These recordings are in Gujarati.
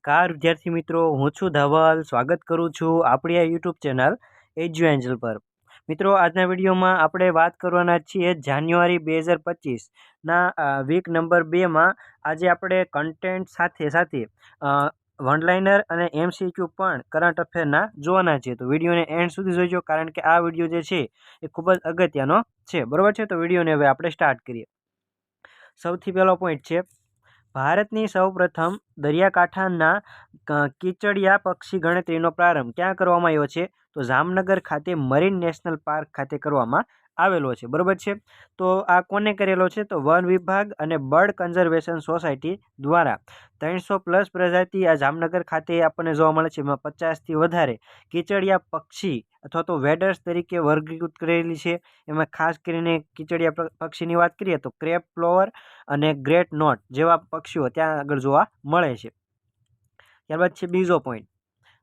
નમસ્કાર વિદ્યાર્થી મિત્રો, હું છું ધવલ. સ્વાગત કરું છું આપણી આ યુટ્યુબ ચેનલ એજ્યુ એન્જલ પર. મિત્રો, આજના વિડીયોમાં આપણે વાત કરવાના છીએ જાન્યુઆરી 2025ના વીક નંબર 2માં. આજે આપણે કન્ટેન્ટ સાથે સાથે વનલાઇનર અને MCQ પણ કરંટ અફેરના જોવાના છે. તો વિડીયોને એન્ડ સુધી જોઈજો, કારણ કે આ વિડીયો જે છે એ ખૂબ જ અગત્યનો છે. બરોબર છે? તો વિડીયોને હવે આપણે સ્ટાર્ટ કરીએ. સૌથી પહેલો પોઈન્ટ છે, ભારતની સૌપ્રથમ દરિયાકાંઠાના કીચડિયા પક્ષી ગણતરીનો પ્રારંભ ક્યાં કરવામાં આવ્યો છે? તો જામનગર ખાતે મરીન નેશનલ પાર્ક ખાતે કરવામાં આવેલો છે. બરોબર છે? તો આ કોને કરેલો છે? તો વન વિભાગ અને બર્ડ કન્ઝર્વેશન સોસાયટી દ્વારા 300+ પ્રજાતિ આ જામનગર ખાતે આપણને જોવા મળે છે. એમાં 50થી વધારે કીચડિયા પક્ષી અથવા તો વેડર્સ તરીકે વર્ગીકૃત કરેલી છે. એમાં ખાસ કરીને કીચડિયા પક્ષીની વાત કરીએ તો ક્રેપ ફ્લોવર અને ગ્રેટ નોટ જેવા પક્ષીઓ ત્યાં આગળ જોવા મળે છે. ત્યારબાદ છે બીજો પોઈન્ટ,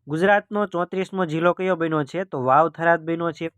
ગુજરાતનો 34મો જિલ્લો કયો બન્યો છે? તો વાવ થરાદ બન્યો છે.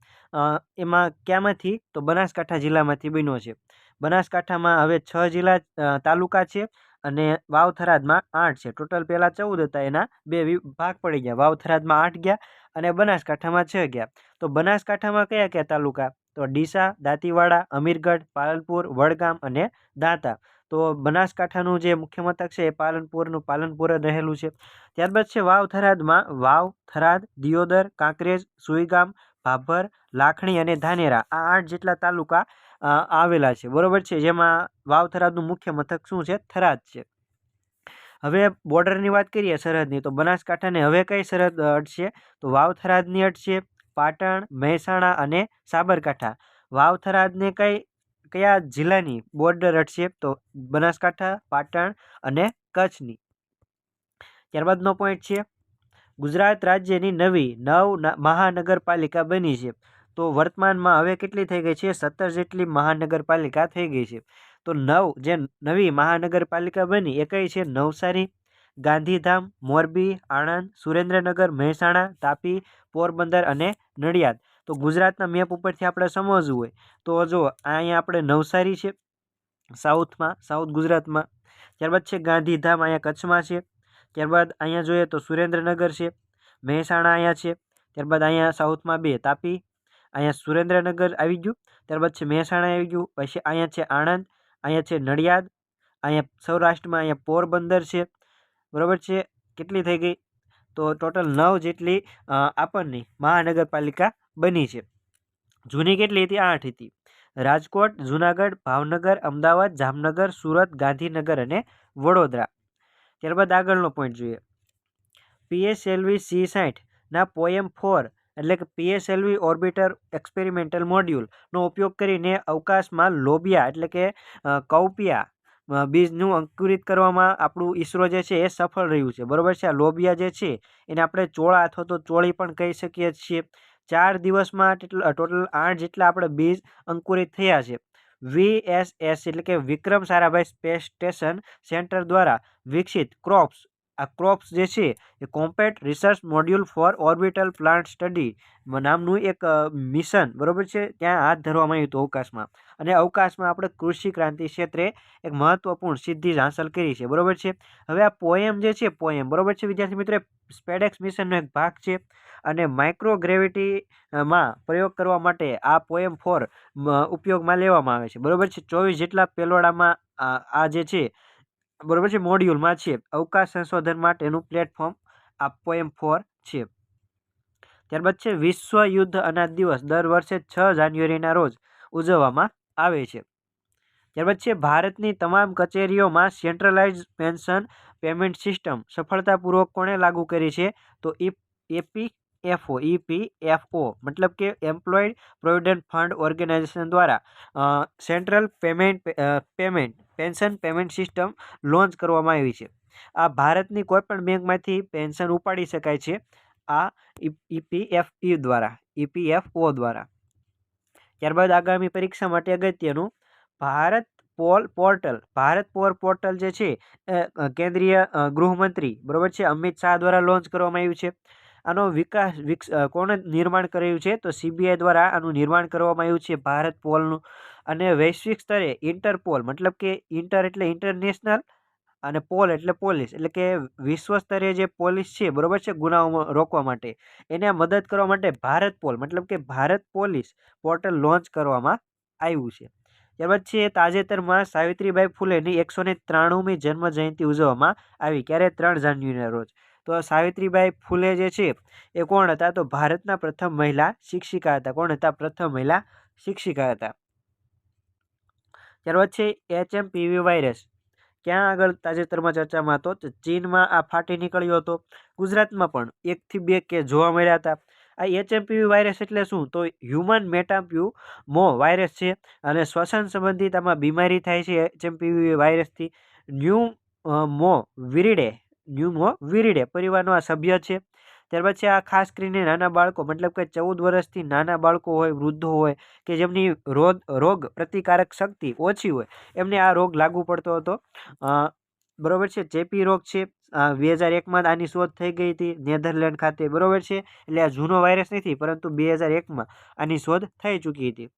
એમાં ક્યાંમાંથી? તો બનાસકાંઠા જિલ્લામાંથી બન્યો છે. બનાસકાંઠામાં હવે 6 જિલ્લા તાલુકા છે અને વાવ થરાદમાં 8 છે. ટોટલ પહેલાં 14 હતા, એના 2 ભાગ પડી ગયા. વાવ થરાદમાં 8 ગયા અને બનાસકાંઠામાં 6 ગયા. તો બનાસકાંઠામાં કયા કયા તાલુકા? તો ડીસા, દાંતીવાડા, અમીરગઢ, પાલનપુર, વડગામ અને દાંતા. તો બનાસકાંઠાનું જે મુખ્ય મથક છે એ પાલનપુર રહેલું છે. ત્યારબાદ છે વાવ થરાદમાં વાવ, થરાદ, દિયોદર, કાંકરેજ, સુઈગામ, ભાભર, લાખણી અને ધાનેરા, આ 8 જેટલા તાલુકા આવેલા છે. બરોબર છે? જેમાં વાવ થરાદનું મુખ્ય મથક શું છે? થરાદ છે. હવે બોર્ડરની વાત કરીએ, સરહદની, તો બનાસકાંઠાને હવે કઈ સરહદ અડશે? તો વાવ થરાદની અડશે. પાટણ, મહેસાણા અને સાબરકાંઠા. વાવ થરાદને કયા જિલ્લાની બોર્ડર અડશે? તો બનાસકાંઠા, પાટણ અને કચ્છની. ત્યારબાદનો પોઈન્ટ છે, ગુજરાત રાજ્યની નવી 9 મહાનગરપાલિકા બની છે. તો વર્તમાનમાં હવે કેટલી થઈ ગઈ છે? 17 જેટલી મહાનગરપાલિકા થઈ ગઈ છે. તો જે નવી મહાનગરપાલિકા બની એ કઈ છે? નવસારી, ગાંધીધામ, મોરબી, આણંદ, સુરેન્દ્રનગર, મહેસાણા, તાપી, પોરબંદર અને નડિયાદ. તો ગુજરાતના મેપ ઉપરથી આપણે સમજવું હોય તો જો અહીંયા આપણે નવસારી છે સાઉથ ગુજરાતમાં. ત્યારબાદ છે ગાંધીધામ, અહીંયા કચ્છમાં છે. ત્યારબાદ અહીંયા જોઈએ તો સુરેન્દ્રનગર છે, મહેસાણા અહીંયા છે. ત્યારબાદ અહીંયા સાઉથમાં 2 તાપી, અહીંયા સુરેન્દ્રનગર આવી ગયું. ત્યારબાદ છે મહેસાણા આવી ગયું. પછી અહીંયા છે આણંદ, અહીંયા છે નડિયાદ, અહીંયા સૌરાષ્ટ્રમાં અહીંયા પોરબંદર છે. બરાબર છે? કેટલી થઈ ગઈ? તો ટોટલ 9 જેટલી આપણની મહાનગરપાલિકા બની છે. જૂની કેટલી હતી? 8 હતી. રાજકોટ, જુનાગઢ, ભાવનગર, અમદાવાદ, જામનગર, સુરત, ગાંધીનગર અને વડોદરા. ત્યારબાદ આગળનો પોઈન્ટ જોઈએ, PSLV C60ના પોએમ 4 એટલે કે PSLV ઓર્બિટર એક્સપેરિમેન્ટલ મોડ્યુલનો ઉપયોગ કરીને અવકાશમાં લોબિયા એટલે કે કૌપિયા બીજનું અંકુરિત કરવામાં આપણું ઈસરો જે છે એ સફળ રહ્યું છે. બરોબર છે? આ લોબિયા જે છે એને આપણે ચોળા અથવા તો ચોળી પણ કહી શકીએ છીએ. 4 દિવસમાં ટોટલ 8 જેટલા આપણે બીજ અંકુરિત થયા છે. VSS એટલે કે Vikram Sarabhai space station centre દ્વારા વિકસિત ક્રોપ્સ જે છે એ compact research module for orbital plant study નામનું એક મિશન, બરોબર છે, ત્યાં હાથ ધરવામાં આવ્યું હતું અવકાશમાં. અને અવકાશમાં આપણે કૃષિ ક્રાંતિ ક્ષેત્રે એક મહત્વપૂર્ણ સિદ્ધિ હાંસલ કરી છે. બરોબર છે? હવે આ પોએમ જે છે બરોબર છે વિદ્યાર્થી મિત્રો, સ્પેડેક્સ મિશનનો એક ભાગ છે અને માઇક્રોગ્રેવિટીમાં પ્રયોગ કરવા માટે આ પોએમ 4 ઉપયોગમાં લેવામાં આવે છે. બરોબર છે? 24 જેટલા પેલોડામાં આ જે છે બરોબર છે મોડ્યુલમાં છે. અવકાશ સંશોધન માટેનું પ્લેટફોર્મ આ પોએમ 4 છે. ત્યારબાદ છે વિશ્વ યુદ્ધ અનાજ દિવસ દર વર્ષે 6 જાન્યુઆરીના રોજ ઉજવવામાં આવે છે. ત્યારબાદ છે ભારતની તમામ કચેરીઓમાં સેન્ટ્રલાઇઝ પેન્શન પેમેન્ટ સિસ્ટમ સફળતાપૂર્વક કોણે લાગુ કરી છે? તો EPFO મતલબ કે એમ્પ્લોયડ પ્રોવિડન્ટ ફંડ ઓર્ગેનાઇઝેશન દ્વારા central pension payment system launch કરવામાં આવી છે. આ ભારતની કોઈ પણ બેંકમાંથી પેન્શન ઉપાડી શકાય છે આ EPFO દ્વારા. ત્યારબાદ આગામી પરીક્ષા માટે અગત્યનું ભારત પોર્ટલ જે છે કેન્દ્રીય ગૃહમંત્રી બરોબર છે અમિત શાહ દ્વારા લોન્ચ કરવામાં આવ્યું છે. આનો કોણે નિર્માણ કર્યું છે? તો CBI દ્વારા આનું નિર્માણ કરવામાં આવ્યું છે ભારત પોલનું. અને વૈશ્વિક સ્તરે ઇન્ટરપોલ મતલબ કે ઇન્ટર એટલે ઇન્ટરનેશનલ અને પોલ એટલે પોલીસ, એટલે કે વિશ્વ સ્તરે જે પોલીસ છે, બરોબર છે, ગુનાઓ રોકવા માટે એને મદદ કરવા માટે ભારત પોલ મતલબ કે ભારત પોલીસ પોર્ટલ લોન્ચ કરવામાં આવ્યું છે. ત્યારબાદ છે તાજેતરમાં સાવિત્રીબાઈ ફૂલેની 193મી જન્મ જયંતિ ઉજવવામાં આવી. ક્યારે? 3 જાન્યુઆરીના રોજ. તો સાવિત્રીબાઈ ફૂલે જે છે એ કોણ હતા? તો ભારતના પ્રથમ મહિલા શિક્ષિકા હતા. કોણ હતા? પ્રથમ મહિલા શિક્ષિકા હતા. ત્યારબાદ છે HMPV વાયરસ ક્યાં આગળ તાજેતરમાં ચર્ચામાં હતો? તો ચીનમાં આ ફાટી નીકળ્યો હતો. ગુજરાતમાં પણ 1 થી 2 કેસ જોવા મળ્યા હતા. આ HMPV વાયરસ એટલે શું? તો હ્યુમન મેટાપ્યુમો વાયરસ છે અને શ્વસન સંબંધિત આમાં બીમારી થાય છે HMPV વાયરસથી. ન્યુમોવિરિડે પરિવારનો આ સભ્ય છે. ત્યારબાદ છે આ ખાસ કરીને નાના બાળકો મતલબ કે 14 વર્ષથી નાના બાળકો હોય, વૃદ્ધો હોય કે જેમની રોગ પ્રતિકારક શક્તિ ઓછી હોય એમને આ રોગ લાગુ પડતો હતો. બરોબર છે. ચેપી રોગ છે. 2001માં આની શોધ થઈ ગઈ હતી નેધરલેન્ડ ખાતે. બરોબર છે. એટલે આ જૂનો વાયરસ નથી પરંતુ 2001માં આની શોધ થઈ ચૂકી હતી.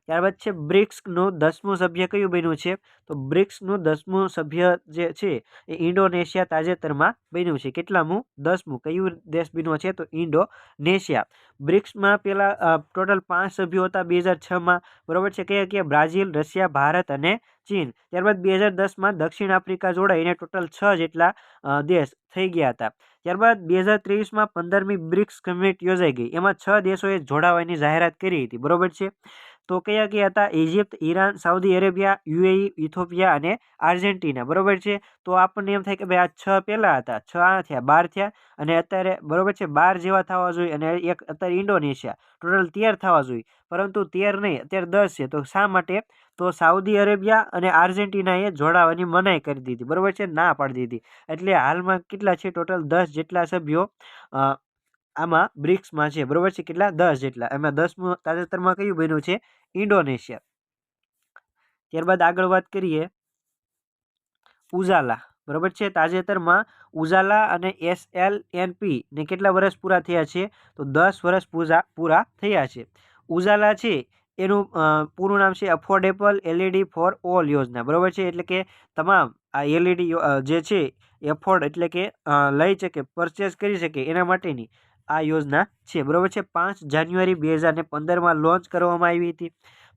ત્યારબાદ છે બ્રિક્સનું 10મું સભ્ય કયું બન્યું છે? તો બ્રિક્સનું 10મું સભ્ય જે છે એ ઇન્ડોનેશિયા તાજેતરમાં બન્યું છે. કેટલામું? 10મું. કયું દેશ બન્યો છે? તો ઇન્ડોનેશિયા. બ્રિક્સમાં પેલા ટોટલ 5 સભ્યો હતા 2006માં. બરોબર છે. કયા કયા? બ્રાઝિલ, રશિયા, ભારત અને ચીન. ત્યારબાદ 2010માં દક્ષિણ આફ્રિકા જોડાઈને ટોટલ 6 જેટલા દેશ થઈ ગયા હતા. ત્યારબાદ 2023માં 15મી બ્રિક્સ સમિટ યોજાઈ ગઈ. એમાં 6 દેશોએ જોડાવાની જાહેરાત કરી હતી. બરોબર છે. તો કયા કયા હતા? Egypt, Iran, Saudi Arabia, UAE, Ethiopia અને આર્જેન્ટિના. બરોબર છે. તો આપણને એમ થાય કે ભાઈ આ 6 પહેલા હતા, 6 આ થયા, 12 થયા અને અત્યારે બરોબર છે 12 જેવા થવા જોઈએ અને એક અત્યારે ઇન્ડોનેશિયા ટોટલ 13 થવા જોઈએ પરંતુ 13 નહીં, અત્યારે 10 છે. તો શા માટે? તો સાઉદી અરેબિયા અને આર્જેન્ટિનાએ જોડાવાની મનાઈ કરી દીધી. બરોબર છે, ના પાડી દીધી. એટલે હાલમાં કેટલા છે? ટોટલ 10 જેટલા સભ્યો આમાં બ્રિક્સમાં છે. બરોબર છે. કેટલા? 10 જેટલા. એમાં 10મું તાજેતરમાં કયું બન્યું છે? ઇન્ડોનેશિયા. ત્યારબાદ આગળ વાત કરીએ ઉજાલા. બરોબર છે. તાજેતરમાં ઉજાલા અને SLNP ને કેટલા વર્ષ પૂરા થયા છે? તો 10 વર્ષ પૂરા થયા છે. ઉજાલા છે એનું પૂરું નામ છે અફોર્ડેબલ LED ફોર ઓલ યોજના. બરોબર છે. એટલે કે તમામ આ LED જે છે એફોર્ડ એટલે કે લઈ શકે, પરચેસ કરી શકે એના માટેની આ યોજના છે. બરોબર છે. 5 જાન્યુઆરી 2015માં લોન્ચ કરવામાં આવી હતી.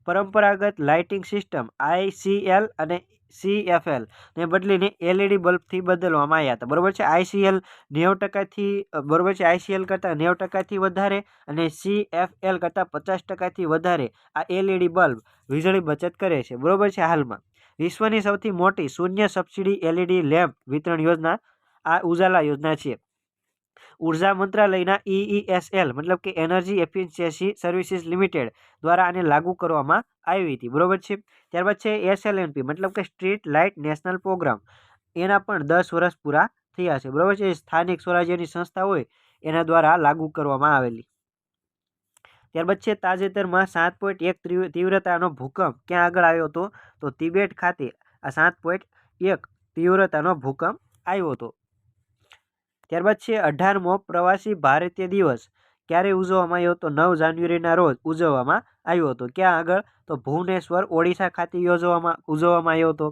પરંપરાગત લાઇટિંગ સિસ્ટમ ICL અને CFL ને બદલીને LED બલ્બથી બદલવામાં આવ્યા હતા. બરોબર છે. ICL 90%થી બરોબર છે ICL કરતાં 90%થી વધારે અને CFL કરતાં 50%થી વધારે આ LED બલ્બ વીજળી બચત કરે છે. બરોબર છે. હાલમાં વિશ્વની સૌથી મોટી શૂન્ય સબસિડી LED લેમ્પ વિતરણ યોજના આ ઉજાલા યોજના છે. ઉર્જા મંત્રાલયના EESL મતલબ કે એનર્જી એફિશિયન્સી સર્વિસીસ લિમિટેડ દ્વારા આને લાગુ કરવામાં આવી હતી. બરોબર છે. ત્યારબાદ છે SLNP મતલબ કે સ્ટ્રીટ લાઇટ નેશનલ પ્રોગ્રામ. એના પણ 10 વર્ષ પૂરા થયા છે. બરોબર છે. સ્થાનિક સ્વરાજ્યની સંસ્થા હોય એના દ્વારા લાગુ કરવામાં આવેલી. ત્યારબાદ છે તાજેતરમાં 7.1 તીવ્રતાનો ભૂકંપ ક્યાં આગળ આવ્યો હતો? તો તિબેટ ખાતે આ 7.1 તીવ્રતાનો ભૂકંપ આવ્યો હતો. ત્યારબાદ છે 18મો પ્રવાસી ભારતીય દિવસ ક્યારે ઉજવવામાં આવ્યો હતો? 9 જાન્યુઆરીના રોજ ઉજવવામાં આવ્યો હતો. ક્યાં આગળ? તો ભુવનેશ્વર, ઓડિશા ખાતે ઉજવવામાં આવ્યો હતો.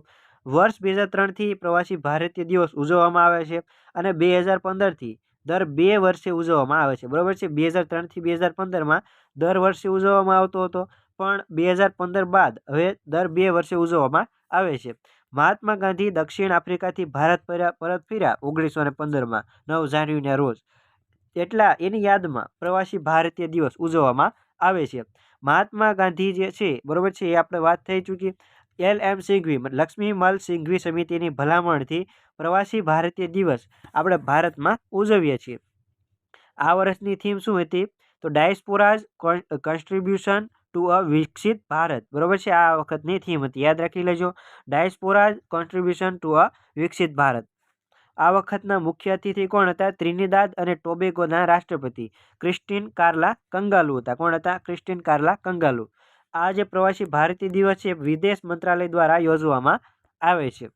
વર્ષ 2003થી પ્રવાસી ભારતીય દિવસ ઉજવવામાં આવે છે અને 2015થી દર 2 વર્ષે ઉજવવામાં આવે છે. બરોબર છે. 2003થી 2015માં દર વર્ષે ઉજવવામાં આવતો હતો પણ 2015 બાદ હવે દર 2 વર્ષે ઉજવવામાં આવે છે. મહાત્મા ગાંધી દક્ષિણ આફ્રિકાથી ભારત પરત ફર્યા 1915માં 9 જાન્યુઆરીના રોજ. એટલા એની યાદમાં પ્રવાસી ભારતીય દિવસ ઉજવવામાં આવે છે. મહાત્મા ગાંધી જે છે બરોબર છે એ આપણે વાત થઈ ચૂકી. LM સિંઘવી લક્ષ્મીમલ સિંઘવી સમિતિની ભલામણથી પ્રવાસી ભારતીય દિવસ આપણે ભારતમાં ઉજવીએ છીએ. આ વર્ષની થીમ શું હતી? તો ડાયસ્પોરાઝ કોન્ટ્રીબ્યુશન ટુ અ વિકસિત ભારત. બરોબર છે. આ વખતની થીમ હતી, યાદ રાખી લેજો. ડાયસ્પોરાઝ કોન્ટ્રીબ્યુશન ટુ અ વિકસિત ભારત. આ વખતના મુખ્ય અતિથિ કોણ હતા? ત્રિનિદાદ અને ટોબેગોના રાષ્ટ્રપતિ ક્રિસ્ટીન કાર્લા કંગાલુ હતા. કોણ હતા? ક્રિસ્ટીન કાર્લા કંગાલુ. આ જે પ્રવાસી ભારતીય દિવસ છે વિદેશ મંત્રાલય દ્વારા યોજવામાં આવે છે.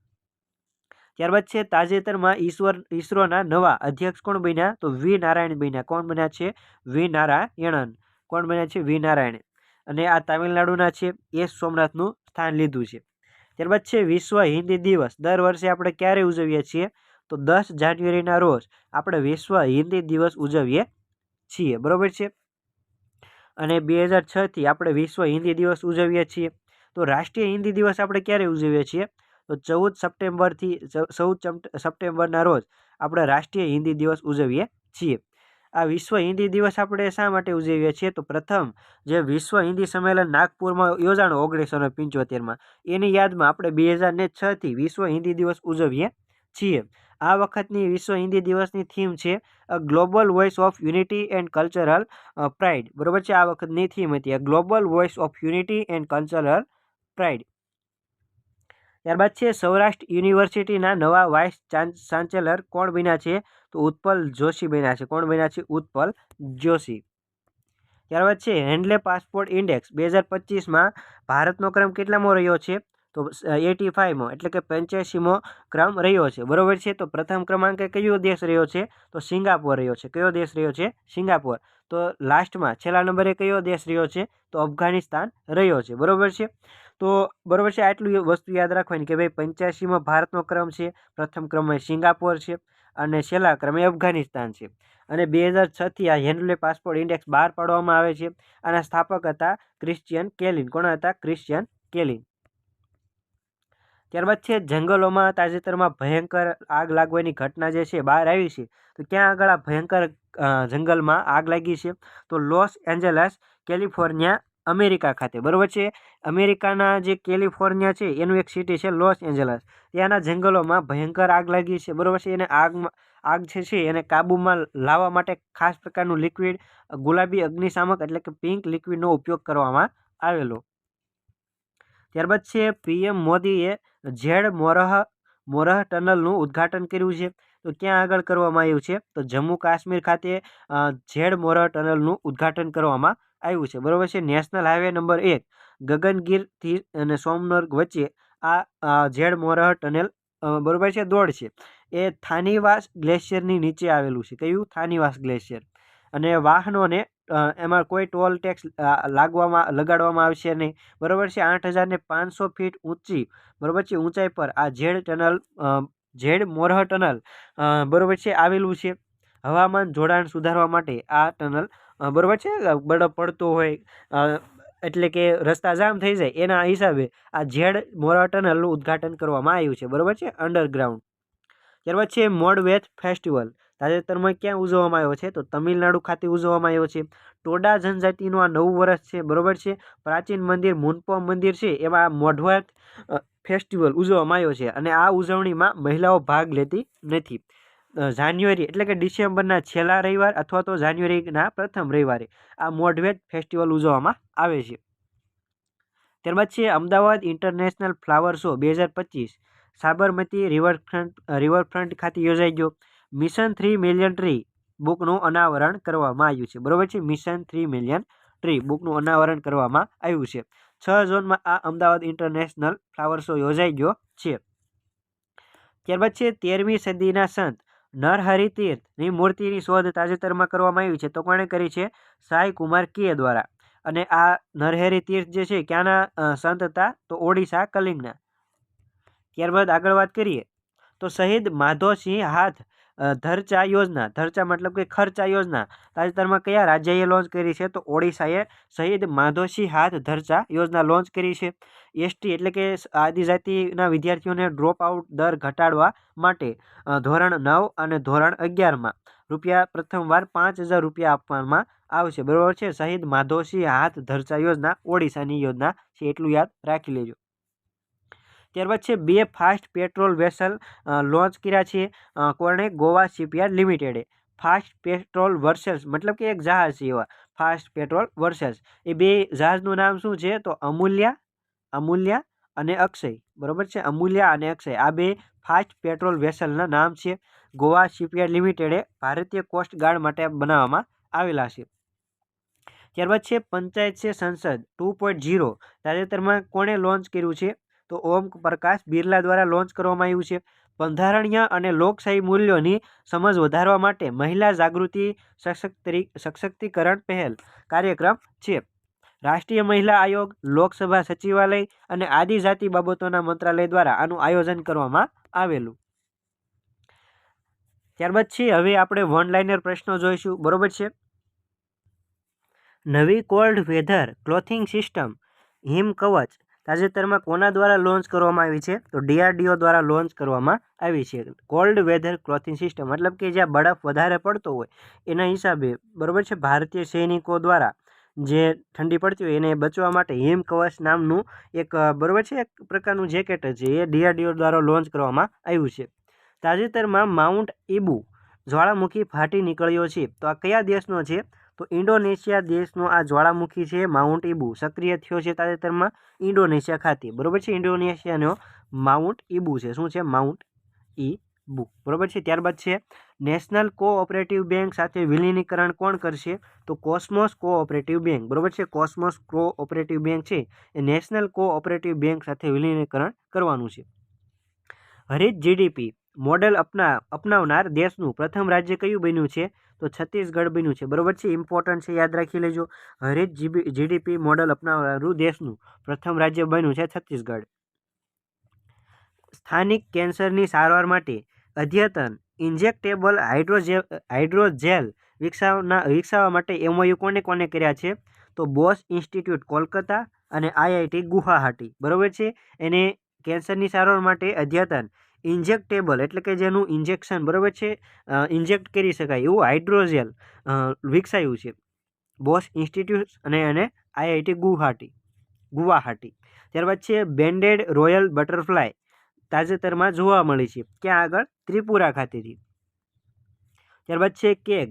ત્યારબાદ છે તાજેતરમાં ઈસરોના નવા અધ્યક્ષ કોણ બન્યા? તો વી નારાયણ બન્યા. કોણ બન્યા છે? વી નારાયણન. કોણ બન્યા છે? વી નારાયણ. અને આ તામિલનાડુના છે. એસ સોમનાથનું સ્થાન લીધું છે. ત્યારબાદ છે વિશ્વ હિન્દી દિવસ. દર વર્ષે આપણે ક્યારે ઉજવીએ છીએ? તો 10 જાન્યુઆરીના રોજ આપણે વિશ્વ હિન્દી દિવસ ઉજવીએ છીએ, બરોબર છે. અને 2006થી આપણે વિશ્વ હિન્દી દિવસ ઉજવીએ છીએ. તો રાષ્ટ્રીય હિન્દી દિવસ આપણે ક્યારે ઉજવીએ છીએ? તો 14 સપ્ટેમ્બરના રોજ આપણે રાષ્ટ્રીય હિન્દી દિવસ ઉજવીએ છીએ. આ વિશ્વ હિન્દી દિવસ આપણે શા માટે ઉજવીએ છીએ? તો પ્રથમ જે વિશ્વ હિન્દી સંમેલન નાગપુરમાં યોજાણો 1975માં, એની યાદમાં આપણે 2006થી વિશ્વ હિન્દી દિવસ ઉજવીએ છીએ. આ વખતની વિશ્વ હિન્દી દિવસની થીમ છે global voice of unity and cultural pride, બરોબર છે. આ વખતની થીમ હતી global voice of unity and cultural pride. ત્યારબાદ છે સૌરાષ્ટ્ર યુનિવર્સિટીના નવા વાઇસ ચાન્સેલર કોણ બન્યા છે? તો ઉત્પલ જોશી બન્યા છે. કોણ બન્યા છે? ઉત્પલ જોશી. ત્યારબાદ છે હેન્ડલે પાસપોર્ટ ઇન્ડેક્સ 2025માં ભારતનો ક્રમ કેટલામો રહ્યો છે? તો 85મો, એટલે કે 85મો ક્રમ રહ્યો છે, બરોબર છે. તો પ્રથમ ક્રમાંકે કયો દેશ રહ્યો છે? તો સિંગાપોર રહ્યો છે. કયો દેશ રહ્યો છે? સિંગાપોર. તો લાસ્ટમાં છેલ્લા નંબરે કયો દેશ રહ્યો છે? તો અફઘાનિસ્તાન રહ્યો છે, બરોબર છે. તો બરોબર છે, આટલું વસ્તુ યાદ રાખવાની કે ભાઈ 85માં ભારતનો ક્રમ છે, પ્રથમ ક્રમે સિંગાપોર છે અને છેલ્લા ક્રમે અફઘાનિસ્તાન છે. અને 2006થી આ હેન્ડલે પાસપોર્ટ ઇન્ડેક્સ બહાર પાડવામાં આવે છે. આના સ્થાપક હતા ક્રિશ્ચિયન કેલિન. કોણ હતા? ક્રિશ્ચિયન કેલિન. ત્યારબાદ છે જંગલોમાં તાજેતરમાં ભયંકર આગ લાગવાની ઘટના જે છે બહાર આવી છે. તો ક્યાં આગળ આ ભયંકર જંગલમાં આગ લાગી છે? તો લોસ એન્જલસ, કેલિફોર્નિયા, અમેરિકા ખાતે, બરોબર છે. અમેરિકાના જે કેલિફોર્નિયા છે એનું એક સિટી છે લોસ એન્જલસ. ત્યાંના જંગલોમાં ભયંકર આગ લાગી છે, બરોબર છે. એને આગ છે એને કાબૂમાં લાવવા માટે ખાસ પ્રકારનું લિક્વિડ ગુલાબી અગ્નિશામક એટલે કે પિંક લિક્વિડનો ઉપયોગ કરવામાં આવેલો. ત્યારબાદ છે પીએમ મોદીએ ઝેડ મોરહ ટનલનું ઉદ્ઘાટન કર્યું છે. તો ક્યાં આગળ કરવામાં આવ્યું છે? તો જમ્મુ કાશ્મીર ખાતે ઝેડ મોરહ ટનલનું ઉદ્ઘાટન કરવામાં આવ્યું છે, બરોબર છે. નેશનલ હાઈવે નંબર 1 ગગનગીરથી અને સોમનર્ગ વચ્ચે આ ઝેડ મોરહ ટનલ, બરોબર છે, દોડ છે. એ થાનીવાસ ગ્લેશિયરની નીચે આવેલું છે. કયું? થાનીવાસ ગ્લેશિયર. અને વાહનોને એમાં કોઈ ટોલ ટેક્સ લગાડવામાં આવશે નહીં, બરોબર છે. 8,500 ફીટ ઊંચી, બરોબર છે, ઊંચાઈ પર આ ઝેડ મોરહ ટનલ, બરોબર છે, આવેલું છે. હવામાન જોડાણ સુધારવા માટે આ ટનલ, બરોબર છે, બરફ પડતો હોય એટલે કે રસ્તા જામ થઈ જાય એના હિસાબે આ ઝેડ મોરહ ટનલનું ઉદ્ઘાટન કરવામાં આવ્યું છે, બરોબર છે, અંડરગ્રાઉન્ડ. ત્યારબાદ છે મોડવેથ ફેસ્ટિવલ. તાજેતરમાં ક્યાં ઉજવવામાં આવ્યો છે? તો તમિલનાડુ ખાતે ઉજવવામાં આવ્યો છે. ટોડા જનજાતિનું આ નવું વર્ષ છે, બરોબર છે. પ્રાચીન મંદિર મુનપો મંદિર છે એમાં મોડવેથ ફેસ્ટિવલ ઉજવવામાં આવ્યો છે અને આ ઉજવણીમાં મહિલાઓ ભાગ લેતી નથી. જાન્યુઆરી એટલે કે ડિસેમ્બરના છેલ્લા રવિવાર અથવા તો જાન્યુઆરીના પ્રથમ રવિવારે આ મોડવેથ ફેસ્ટિવલ ઉજવવામાં આવે છે. ત્યારબાદ છે Ahmedabad international flower show 2025 Sabarmati riverfront ખાતે યોજાઈ ગયો. મિશન 3 મિલિયન ટ્રી બુકનું અનાવરણ કરવામાં આવ્યું છે, બરોબર છે. મિશન 3 મિલિયન ટ્રી બુકનું અનાવરણ કરવામાં આવ્યું છે. 6 ઝોનમાં આ અમદાવાદ ઇન્ટરનેશનલ ફ્લાવર શો યોજાઈ ગયો છે. ત્યારબાદ છે 13મી સદીના સંત નરહરિ તીર્થની મૂર્તિની શોધ તાજેતરમાં કરવામાં આવી છે. તો કોણે કરી છે? સાઈ કુમાર કે દ્વારા. અને આ નરહરિ તીર્થ જે છે ક્યાંના સંત હતા? તો ઓડિશા કલિંગના. ત્યારબાદ આગળ વાત કરીએ તો શહીદ માધોસિંહ હાથ ધરચા યોજના, ધરચા મતલબ કે ખર્ચા યોજના તાજેતરમાં કયા રાજ્યએ લોન્ચ કરી છે? તો ઓડિશાએ શહીદ માધોસિંહ હાથ ધરચા યોજના લોન્ચ કરી છે. એસટી એટલે કે આદિજાતિના વિદ્યાર્થીઓને ડ્રોપ આઉટ દર ઘટાડવા માટે ધોરણ 9 અને ધોરણ 11માં રૂપિયા પ્રથમવાર 5,000 રૂપિયા આપવામાં આવશે, બરોબર છે. શહીદ માધોસિંહ હાથ ધરચા યોજના ઓડિશાની યોજના છે, એટલું યાદ રાખી લેજો. ત્યારબાદ છે 2 ફાસ્ટ પેટ્રોલ વેસલ લોન્ચ કર્યા છે. કોણે? ગોવા શિપયાર્ડ લિમિટેડે. ફાસ્ટ પેટ્રોલ વર્સેસ મતલબ કે એક જહાજ છે એવા ફાસ્ટ પેટ્રોલ વર્સેસ. એ બે જહાજનું નામ શું છે? તો અમૂલ્યા અને અક્ષય, બરોબર છે. અમૂલ્યા અને અક્ષય આ બે ફાસ્ટ પેટ્રોલ વેસલના નામ છે. ગોવા શિપયાર્ડ લિમિટેડે ભારતીય કોસ્ટ ગાર્ડ માટે બનાવવામાં આવેલા છે. ત્યારબાદ છે પંચાયત છે સંસદ 2.0 તાજેતરમાં કોણે લોન્ચ કર્યું છે? તો ઓમ પ્રકાશ બિરલા દ્વારા લોન્ચ કરવામાં આવ્યું છે. બંધારણીય અને લોકશાહી મૂલ્યોની સમજ વધારવા માટે મહિલા જાગૃતિ સશક્તિકરણ પહેલ કાર્યક્રમ છે. રાષ્ટ્રીય મહિલા આયોગ, લોકસભા સચિવાલય અને આદિજાતિ બાબતોના મંત્રાલય દ્વારા આનું આયોજન કરવામાં આવેલું. ત્યારબાદ છે હવે આપણે વન લાઇનર પ્રશ્નો જોઈશું. બરોબર છે. નવી કોલ્ડ વેધર ક્લોથિંગ સિસ્ટમ હિમ કવચ તાજેતરમાં કોના દ્વારા લોન્ચ કરવામાં આવી છે? તો DRDO દ્વારા લોન્ચ કરવામાં આવી છે. કોલ્ડ વેધર ક્લોથિંગ સિસ્ટમ મતલબ કે જ્યાં બરફ વધારે પડતો હોય એના હિસાબે, બરોબર છે, ભારતીય સૈનિકો દ્વારા જે ઠંડી પડતી હોય એને બચવા માટે હિમ કવચ નામનું એક, બરોબર છે, એક પ્રકારનું જેકેટ છે એ DRDO દ્વારા લોન્ચ કરવામાં આવ્યું છે. તાજેતરમાં માઉન્ટ ઈબુ જ્વાળામુખી ફાટી નીકળ્યો છે. તો આ કયા દેશનો છે? તો ઇન્ડોનેશિયા દેશનો આ જ્વાળામુખી છે માઉન્ટ ઈબુ સક્રિય થયો છે તાજેતરમાં ઇન્ડોનેશિયા ખાતે. બરોબર છે. ઇન્ડોનેશિયાનો માઉન્ટ ઈબુ છે. શું છે? માઉન્ટ ઈબુ. બરોબર છે. ત્યારબાદ છે નેશનલ કોઓપરેટિવ બેંક સાથે વિલીનીકરણ કોણ કરશે? તો કોસ્મોસ કોઓપરેટિવ બેંક. બરોબર છે. કોસ્મોસ કોઓપરેટિવ બેંક છે એ નેશનલ કોઓપરેટિવ બેંક સાથે વિલીનીકરણ કરવાનું છે. હરિત GDP મોડેલ અપનાવનાર દેશનું પ્રથમ રાજ્ય કયું બન્યું છે? તો છત્તીસગઢ બન્યું છે. બરોબર છે. ઇમ્પોર્ટન્ટ છે, યાદ રાખી લેજો. હરિત GDP મોડેલ અપનાવનારું દેશનું પ્રથમ રાજ્ય બન્યું છે છત્તીસગઢ. સ્થાનિક કેન્સરની સારવાર માટે અદ્યતન ઇન્જેક્ટેબલ હાઇડ્રોજેલ વિકસાવવા માટે MOU કોને કર્યા છે? તો બોસ ઇન્સ્ટિટ્યૂટ કોલકાતા અને IIT ગુવાહાટી. બરોબર છે. એને કેન્સરની સારવાર માટે અદ્યતન ઇન્જેક્ટેબલ એટલે કે જેનું ઇન્જેક્શન, બરોબર છે, ઇન્જેક્ટ કરી શકાય એવું હાઇડ્રોજેલ વિકસાયું છે બોસ ઇન્સ્ટિટ્યૂટ અને IIT ગુવાહાટી. ત્યારબાદ છે બેન્ડેડ રોયલ બટરફ્લાય તાજેતરમાં જોવા મળી છે. ક્યાં આગળ? ત્રિપુરા ખાતેથી. ત્યારબાદ છે કેગ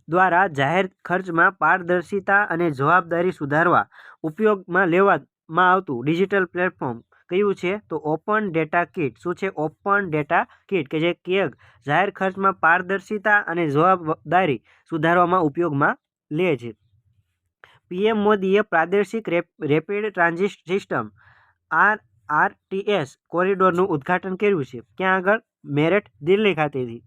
દ્વારા જાહેર ખર્ચમાં પારદર્શિતા અને જવાબદારી સુધારવા ઉપયોગમાં લેવામાં આવતું ડિજિટલ પ્લેટફોર્મ કયું છે? તો ઓપન ડેટા કિટ. શું છે? ઓપન ડેટા કિટ કે જે કેગ જાહેર ખર્ચમાં પારદર્શિતા અને જવાબદારી સુધારવામાં ઉપયોગમાં લે છે. PM મોદીએ પ્રાદેશિક રેપિડ ટ્રાન્ઝિટ સિસ્ટમ RTS કોરિડોરનું ઉદ્ઘાટન કર્યું છે. ક્યાં આગળ? મેરઠ, દિલ્હી ખાતેથી.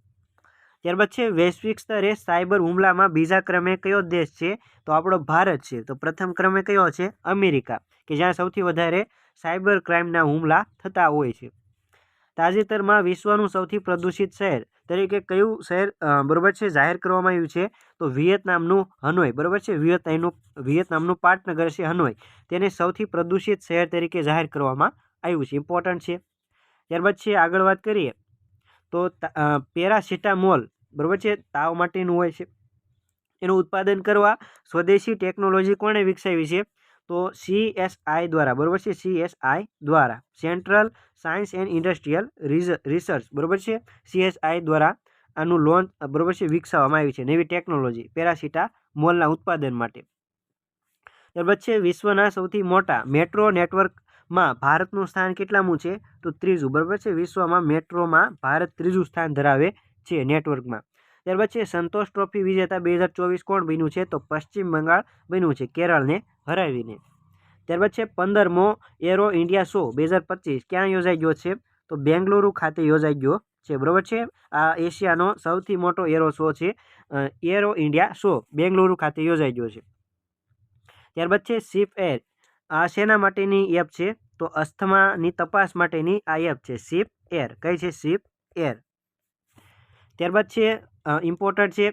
ત્યારબાદ છે વૈશ્વિક સ્તરે સાયબર હુમલામાં બીજા ક્રમે કયો દેશ છે? તો આપણો ભારત છે. તો પ્રથમ ક્રમે કયો છે? અમેરિકા, કે જ્યાં સૌથી વધારે સાયબર ક્રાઇમના હુમલા થતા હોય છે. તાજેતરમાં વિશ્વનું સૌથી પ્રદૂષિત શહેર તરીકે કયું શહેર, બરોબર છે, જાહેર કરવામાં આવ્યું છે? તો વિયેતનામનું હનોઈ. બરોબર છે. વિયેતનામનું પાટનગર છે હનોઈ, તેને સૌથી પ્રદૂષિત શહેર તરીકે જાહેર કરવામાં આવ્યું છે. ઇમ્પોર્ટન્ટ છે. ત્યારબાદ છે આગળ વાત કરીએ તો પેરાસિટામોલ, બરોબર છે, તાવ માટેનું હોય છે, એનું ઉત્પાદન કરવા સ્વદેશી ટેકનોલોજી કોણે વિકસાવી છે? તો CSI દ્વારા. બરોબર છે. CSI દ્વારા, central science and industrial research, બરોબર છે, CSI દ્વારા આનું લોન્ચ, બરોબર છે, વિકસાવવામાં આવી છે નવી ટેકનોલોજી પેરાસિટામોલના ઉત્પાદન માટે. ત્યારબાદ છે વિશ્વના સૌથી મોટા મેટ્રો નેટવર્કમાં ભારતનું સ્થાન કેટલામું છે? તો 3જું. બરોબર છે. વિશ્વમાં મેટ્રોમાં ભારત 3જું સ્થાન ધરાવે છે નેટવર્કમાં. ત્યારબાદ છે સંતોષ ટ્રોફી વિજેતા 2024 કોણ બન્યું છે? તો પશ્ચિમ બંગાળ બન્યું છે, કેરળને હરાવીને. ત્યારબાદ છે 15મો એરો ઇન્ડિયા શો 2025 ક્યાં યોજાઈ ગયો છે? તો બેંગલુરુ ખાતે યોજાઈ ગયો છે. બરોબર છે. આ એશિયાનો સૌથી મોટો એરો શો છે. એરો ઇન્ડિયા શો બેંગલુરુ ખાતે યોજાઈ ગયો છે. ત્યારબાદ છે શિપ એર. આ શેના માટેની એપ છે? તો અસ્થમાની તપાસ માટેની આ એપ છે શિપ એર. કઈ છે? Ship air. ત્યારબાદ છે ઇમ્પોર્ટન્ટ છે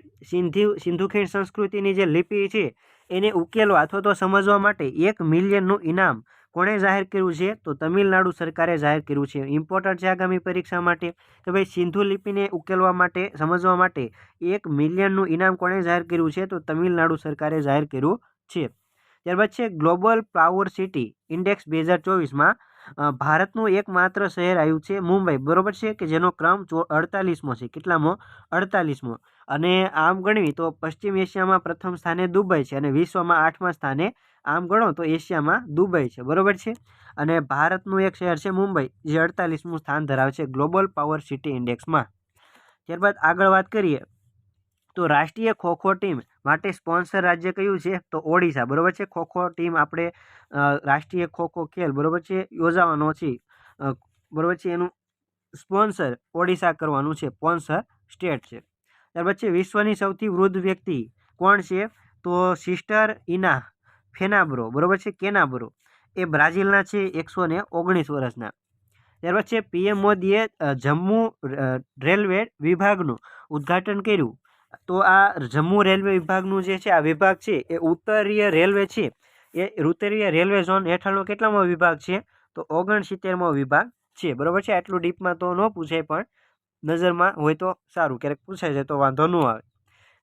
સિંધુ ખીણ સંસ્કૃતિની જે લિપિ છે એને ઉકેલવા અથવા તો સમજવા માટે 1 મિલિયનનું ઇનામ કોણે જાહેર કર્યું છે? તો તમિલનાડુ સરકારે જાહેર કર્યું છે. ઇમ્પોર્ટન્ટ છે આગામી પરીક્ષા માટે કે ભાઈ સિંધુ લિપિને ઉકેલવા માટે, સમજવા માટે 1 મિલિયનનું ઇનામ કોણે જાહેર કર્યું છે? તો તમિલનાડુ સરકારે જાહેર કર્યું છે. ત્યારબાદ છે ગ્લોબલ પાવર સિટી ઇન્ડેક્સ 2024માં ભારતનું એકમાત્ર શહેર આવ્યું છે મુંબઈ. બરોબર છે, કે જેનો ક્રમ 48મો છે. કેટલામો? 48મો. અને આમ ગણવી તો પશ્ચિમ એશિયામાં પ્રથમ સ્થાને દુબઈ છે અને વિશ્વમાં 8મા સ્થાને આમ ગણો તો એશિયામાં દુબઈ છે. બરોબર છે. અને ભારતનું એક શહેર છે મુંબઈ જે 48મું સ્થાન ધરાવે છે ગ્લોબલ પાવર સિટી ઇન્ડેક્સમાં. ત્યારબાદ આગળ વાત કરીએ તો રાષ્ટ્રીય ખોખો ટીમ માટે સ્પોન્સર રાજ્ય કયું છે? તો ઓડિશા. બરોબર છે. ખોખો ટીમ આપણે રાષ્ટ્રીય ખોખો ખેલ, બરોબર છે, યોજાવાનો છે, બરોબર છે, એનું સ્પોન્સર ઓડિશા કરવાનું છે, સ્પોન્સર સ્ટેટ છે. ત્યાર પછી વિશ્વની સૌથી વૃદ્ધ વ્યક્તિ કોણ છે? તો સિસ્ટર ઇના ફેનાબ્રો, બરાબર છે, કેનાબ્રો, એ બ્રાઝિલના છે, 119 વર્ષના. ત્યારબાદ છે પીએમ મોદીએ જમ્મુ રેલવે વિભાગનું ઉદ્ઘાટન કર્યું. તો આ જમ્મુ રેલવે વિભાગનું જે છે આ વિભાગ છે એ ઉત્તરીય રેલવે છે, એ ઉત્તરીય રેલવે ઝોન હેઠળનો કેટલામો વિભાગ છે? તો 69મો વિભાગ છે, બરાબર છે. આટલું ડીપમાં તો ન પૂછાય, પણ નજરમાં હોય તો સારું, ક્યારેક પૂછાય છે તો વાંધો ન આવે.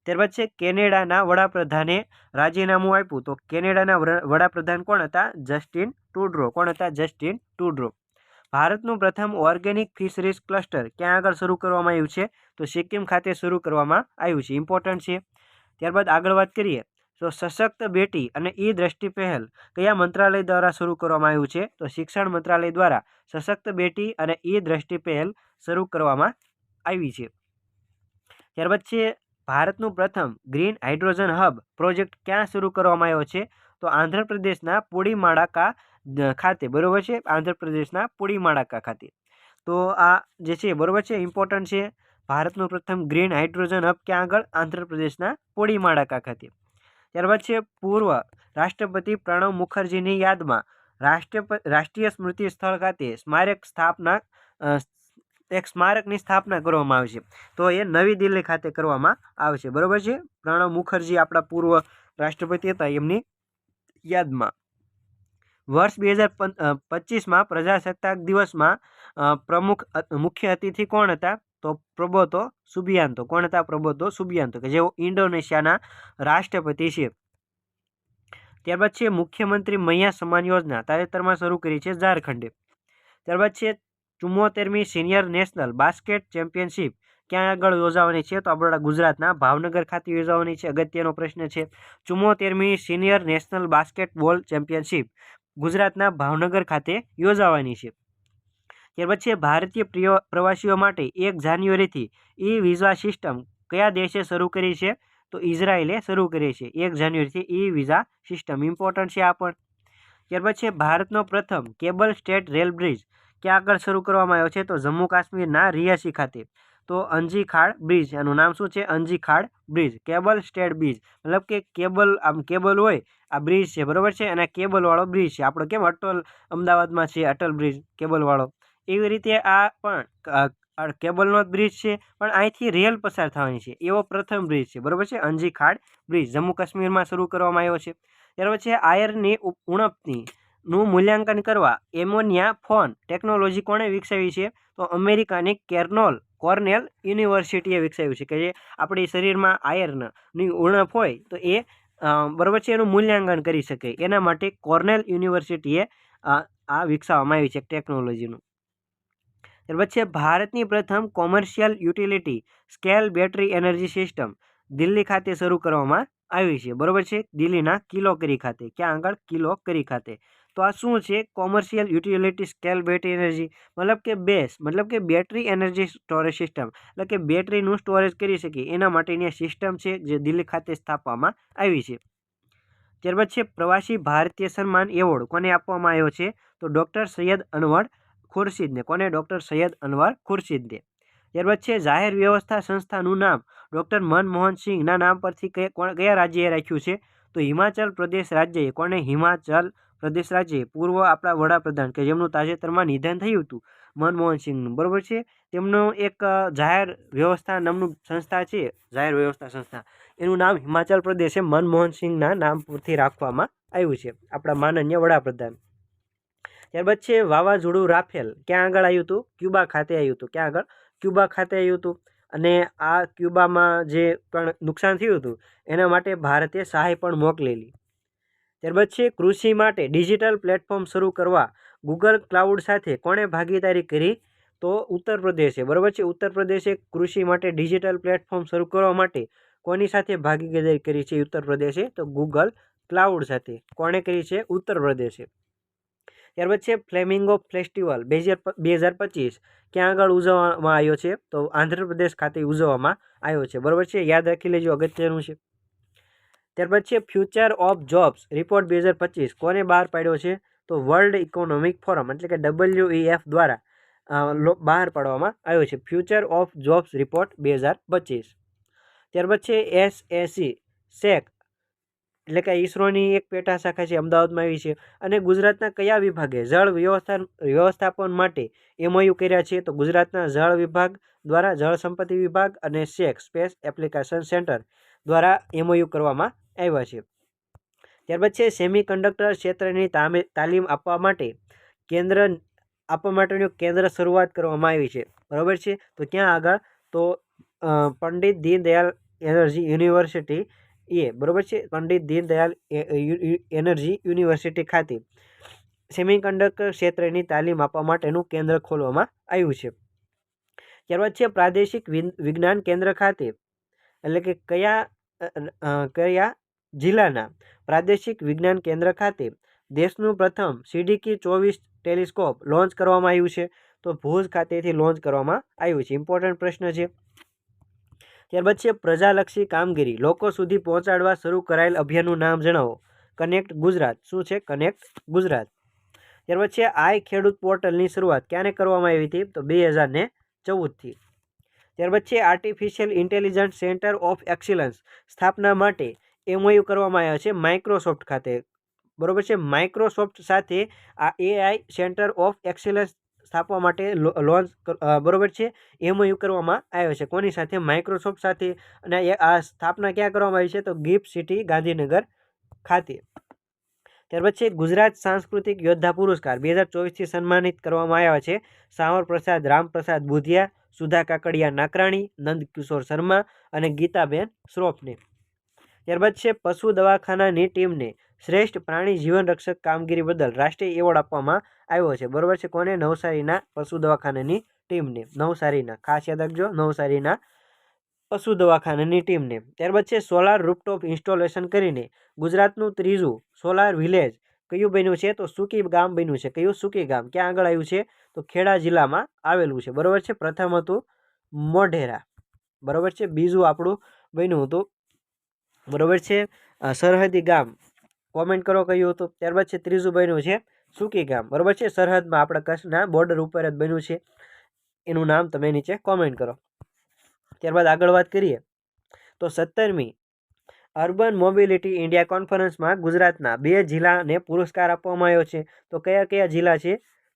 ત્યારબાદ છે કેનેડાના વડાપ્રધાને રાજીનામું આપ્યું. તો કેનેડાના વડાપ્રધાન કોણ હતા? Justin Trudeau. કોણ હતા? Justin Trudeau. ભારતનું પ્રથમ ઓર્ગેનિક ફિશરીઝ ક્લસ્ટર ક્યાં આગળ શરૂ કરવામાં આવ્યું છે? તો સિક્કિમ ખાતે શરૂ કરવામાં આવ્યું છે. ઇમ્પોર્ટન્ટ છે. ત્યારબાદ આગળ વાત કરીએ તો સશક્ત બેટી અને ઈ દ્રષ્ટિ પહેલ કયા મંત્રાલય દ્વારા શરૂ કરવામાં આવ્યું છે? તો શિક્ષણ મંત્રાલય દ્વારા સશક્ત બેટી અને ઈ દ્રષ્ટિ પહેલ શરૂ કરવામાં આવી છે. ત્યારબાદ છે ભારતનું પ્રથમ ગ્રીન હાઇડ્રોજન હબ પ્રોજેક્ટ ક્યાં શરૂ કરવામાં આવ્યો છે? તો આંધ્રપ્રદેશના પુડીમાડાકા ખાતે, બરોબર છે, આંધ્રપ્રદેશના પુડીમાડાકા ખાતે. તો આ જે છે બરોબર છે, ઇમ્પોર્ટન્ટ છે. ભારતનું પ્રથમ ગ્રીન હાઇડ્રોજન હબ ક્યાં આગળ? આંધ્રપ્રદેશના પુડીમાડાકા ખાતે. ત્યારબાદ છે પૂર્વ રાષ્ટ્રપતિ પ્રણવ મુખર્જીની યાદમાં રાષ્ટ્રીય સ્મૃતિ સ્થળ ખાતે એક સ્મારકની સ્થાપના કરવામાં આવશે. તો એ નવી દિલ્હી ખાતે કરવામાં આવશે, બરોબર છે. પ્રણવ મુખર્જી આપણા પૂર્વ રાષ્ટ્રપતિ હતા, એમની યાદમાં. વર્ષ 2025માં પ્રજાસત્તાક દિવસમાં પ્રમુખ મુખ્ય અતિથિ કોણ હતા? તો પ્રબોતો સુબિયાન્તો. કોણ હતા? પ્રબોતો સુબિયાન્તો, કે જેઓ ઇન્ડોનેશિયાના રાષ્ટ્રપતિ છે. ત્યારબાદ છે મુખ્યમંત્રી મૈયા સમાન યોજના તાજેતરમાં શરૂ કરી છે ઝારખંડે. ત્યારબાદ છે 74મી સિનિયર નેશનલ બાસ્કેટ ચેમ્પિયનશિપ ક્યાં આગળ યોજાવાની છે? તો આપણા ગુજરાતના ભાવનગર ખાતે યોજાવાની છે. અગત્યનો પ્રશ્ન છે. 74મી સિનિયર નેશનલ બાસ્કેટબોલ ચેમ્પિયનશિપ ગુજરાતના ભાવનગર ખાતે યોજાવાની છે. ત્યારબાદ છે ભારતીય પ્રવાસીઓ માટે 1 જાન્યુઆરીથી ઈ વિઝા સિસ્ટમ કયા દેશે શરૂ કરી છે? તો ઇઝરાયેલે શરૂ કરી છે 1 જાન્યુઆરીથી ઈ વિઝા સિસ્ટમ. ઇમ્પોર્ટન્ટ છે આ પણ. ત્યારબાદ છે ભારતનો પ્રથમ કેબલ સ્ટેટ રેલ બ્રિજ ક્યાં આગળ શરૂ કરવામાં આવ્યો છે? તો જમ્મુ કાશ્મીરના રિયાસી ખાતે. તો અંજી ખાડ બ્રિજ, આનું નામ શું છે? અંજી ખાડ બ્રિજ. કેબલ સ્ટેટ બ્રિજ મતલબ કે કેબલ, આમ કેબલ હોય આ બ્રિજ છે, બરોબર છે, અને કેબલવાળો બ્રિજ છે. આપણો કેમ અટલ અમદાવાદમાં છે અટલ બ્રિજ કેબલવાળો, એવી રીતે આ પણ કેબલનો જ બ્રિજ છે, પણ અહીંથી રેલ પસાર થવાની છે, એવો પ્રથમ બ્રિજ છે, બરોબર છે. અંજી ખાડ બ્રિજ જમ્મુ કાશ્મીરમાં શરૂ કરવામાં આવ્યો છે. ત્યાર પછી આયર્નની ઉણપનું મૂલ્યાંકન કરવા એમોનિયા ફોન ટેકનોલોજી કોણે વિકસાવી છે? તો અમેરિકાની કોર્નેલ યુનિવર્સિટીએ વિકસાવ્યું છે, કે જે આપણી શરીરમાં આયર્નની ઉણપ હોય તો એ બરાબર છે એનું મૂલ્યાંકન કરી શકે, એના માટે કોર્નેલ યુનિવર્સિટીએ આ વિકસાવવામાં આવી છે ટેકનોલોજીનું. ત્યાર પછી ભારતની પ્રથમ commercial utility scale battery energy system Delhi ખાતે શરૂ કરવામાં આવી છે, બરોબર છે, દિલ્હીના કિલોકરી ખાતે. ક્યાં આગળ? કિલોકરી ખાતે. તો આ શું છે? Commercial utility scale battery energy મતલબ કે મતલબ કે બેટરી એનર્જી સ્ટોરેજ સિસ્ટમ, એટલે કે બેટરીનું સ્ટોરેજ કરી શકીએ એના માટેની સિસ્ટમ છે જે દિલ્હી ખાતે સ્થાપવામાં આવી છે. ત્યારબાદ છે પ્રવાસી ભારતીય સન્માન એવોર્ડ કોને આપવામાં આવ્યો છે? તો ડૉક્ટર સૈયદ અનવર ખુરશીદને. કોને? ડૉક્ટર સૈયદ અનવર ખુરશીદને. ત્યારબાદ છે જાહેર વ્યવસ્થા સંસ્થાનું નામ ડૉક્ટર મનમોહન સિંહના નામ પરથી કયા રાજ્યએ રાખ્યું છે? તો હિમાચલ પ્રદેશ રાજ્યએ. કોને? હિમાચલ પ્રદેશ રાજ્યએ. પૂર્વ આપણા વડાપ્રધાન કે જેમનું તાજેતરમાં નિધન થયું હતું મનમોહન સિંહનું, બરોબર છે, તેમનું એક જાહેર વ્યવસ્થા નામનું સંસ્થા છે, જાહેર વ્યવસ્થા સંસ્થા, એનું નામ હિમાચલ પ્રદેશે મનમોહન સિંહના નામ પરથી રાખવામાં આવ્યું છે, આપણા માનનીય વડાપ્રધાન. ત્યારબાદ છે વાવાઝોડું રાફેલ ક્યાં આગળ આવ્યું હતું? ક્યુબા ખાતે આવ્યું હતું. ક્યાં આગળ? ક્યુબા ખાતે આવ્યું હતું. અને આ ક્યુબામાં જે પણ નુકસાન થયું હતું એના માટે ભારતે સહાય પણ મોકલેલી. ત્યારબાદ છે કૃષિ માટે ડિજિટલ પ્લેટફોર્મ શરૂ કરવા ગૂગલ ક્લાઉડ સાથે કોણે ભાગીદારી કરી? તો ઉત્તર પ્રદેશે, બરાબર છે. ઉત્તર પ્રદેશે કૃષિ માટે ડિજિટલ પ્લેટફોર્મ શરૂ કરવા માટે કોની સાથે ભાગીદારી કરી છે ઉત્તર પ્રદેશે? તો ગૂગલ ક્લાઉડ સાથે. કોણે કરી છે? ઉત્તર પ્રદેશે. ત્યારબાદ છે ફ્લેમિંગો ફેસ્ટિવલ 2025 ક્યાં આગળ ઉજવવામાં આવ્યો છે? તો આંધ્રપ્રદેશ ખાતે ઉજવવામાં આવ્યો છે, બરાબર છે, યાદ રાખી લેજો, અગત્યનું છે. ત્યારબાદ છે ફ્યુચર ઓફ જોબ્સ રિપોર્ટ 2025 કોને બહાર પાડ્યો છે? તો વર્લ્ડ ઇકોનોમિક ફોરમ એટલે કે WEF દ્વારા બહાર પાડવામાં આવ્યો છે ફ્યુચર ઓફ જોબ્સ રિપોર્ટ 2025. ત્યારબાદ છે SAC એટલે કે ઈસરોની એક પેટા શાખા છે અમદાવાદમાં આવી છે. અને ગુજરાતના કયા વિભાગે જળ વ્યવસ્થાપન માટે MOU કર્યા છે? તો ગુજરાતના જળ વિભાગ દ્વારા જળ સંપત્તિ વિભાગ અને સ્પેસ એપ્લિકેશન સેન્ટર દ્વારા MOU કરવામાં આવ્યા છે. ત્યારબાદ છે સેમિકન્ડક્ટર ક્ષેત્રની તાલીમ આપવા માટેનું કેન્દ્ર શરૂઆત કરવામાં આવી છે. બરાબર છે. તો ક્યાં આગળ? તો પંડિત દીનદયાળ એનર્જી યુનિવર્સિટી બરાબર છે. પંડિત દીનદયાળ એનર્જી યુનિવર્સિટી ખાતે સેમિકન્ડક્ટર ક્ષેત્રની તાલીમ આપવા માટેનું કેન્દ્ર ખોલવામાં આવ્યું છે. ત્યારબાદ છે પ્રાદેશિક વિજ્ઞાન કેન્દ્ર ખાતે, એટલે કે કયા જિલ્લાના પ્રાદેશિક વિજ્ઞાન કેન્દ્ર ખાતે દેશનું પ્રથમ CDK-24 ટેલિસ્કોપ લોન્ચ કરવામાં આવ્યું છે? તો ભુજ ખાતેથી લોન્ચ કરવામાં આવ્યું છે. ઇમ્પોર્ટન્ટ પ્રશ્ન છે. ત્યારબાદ છે પ્રજાલક્ષી કામગીરી લોકો સુધી પહોંચાડવા શરૂ કરાયેલ અભિયાનનું નામ જણાવો. કનેક્ટ ગુજરાત. શું છે? કનેક્ટ ગુજરાત. ત્યારબાદ છે આઈ ખેડૂત પોર્ટલની શરૂઆત ક્યારે કરવામાં આવી હતી? તો 2014થી. ત્યારબાદ છે artificial intelligence centre of excellence સ્થાપના માટે MOU કરવામાં આવ્યા છે માઇક્રોસોફ્ટ ખાતે. બરોબર છે. માઇક્રોસોફ્ટ સાથે આ AI સેન્ટર ઓફ એક્સિલન્સ સ્થાપવા માટે લોન્ચ બરોબર છે MOU કરવામાં આવ્યો છે. કોની સાથે? માઇક્રોસોફ્ટ સાથે. અને આ સ્થાપના ક્યાં કરવામાં આવી છે? તો ગિફ્ટ સિટી ગાંધીનગર ખાતે. ત્યારબાદ છે ગુજરાત સાંસ્કૃતિક યોદ્ધા પુરસ્કાર 2024થી સન્માનિત કરવામાં આવ્યા છે સાવર પ્રસાદ રામપ્રસાદ બુધિયા, સુધા કાકડિયા નાકરાણી, નંદકિશોર શર્મા અને ગીતાબેન શ્રોફને. ત્યારબાદ છે પશુ દવાખાનાની ટીમને શ્રેષ્ઠ પ્રાણી જીવન રક્ષક કામગીરી બદલ રાષ્ટ્રીય એવોર્ડ આપવામાં આવ્યો છે. બરોબર છે. કોને? નવસારીના પશુ દવાખાનાની ટીમને. નવસારીના, ખાસ યાદ રાખજો, નવસારીના પશુ દવાખાનાની ટીમને. ત્યારબાદ છે સોલાર રૂફટોપ ઇન્સ્ટોલેશન કરીને ગુજરાતનું ત્રીજું સોલાર વિલેજ કયું બન્યું છે? તો સુકી ગામ બન્યું છે. કયું? સુકી ગામ. ક્યાં આગળ આવ્યું છે? તો ખેડા જિલ્લામાં આવેલું છે. બરોબર છે. પ્રથમ હતું મોઢેરા. બરોબર છે. બીજું આપણું બન્યું હતું બરોબર છે સરહદી ગામ. કોમેન્ટ કરો કયું હતું. ત્યારબાદ છે ત્રીજું બન્યું છે સુકી ગામ. બરોબર છે. સરહદમાં આપણા કચ્છના બોર્ડર ઉપર જ બન્યું છે. એનું નામ તમે નીચે કોમેન્ટ કરો. ત્યારબાદ આગળ વાત કરીએ તો 17મી અર્બન મોબિલિટી ઇન્ડિયા કોન્ફરન્સમાં ગુજરાતના 2 જિલ્લાને પુરસ્કાર આપવામાં આવ્યો છે. તો કયા કયા જિલ્લા છે?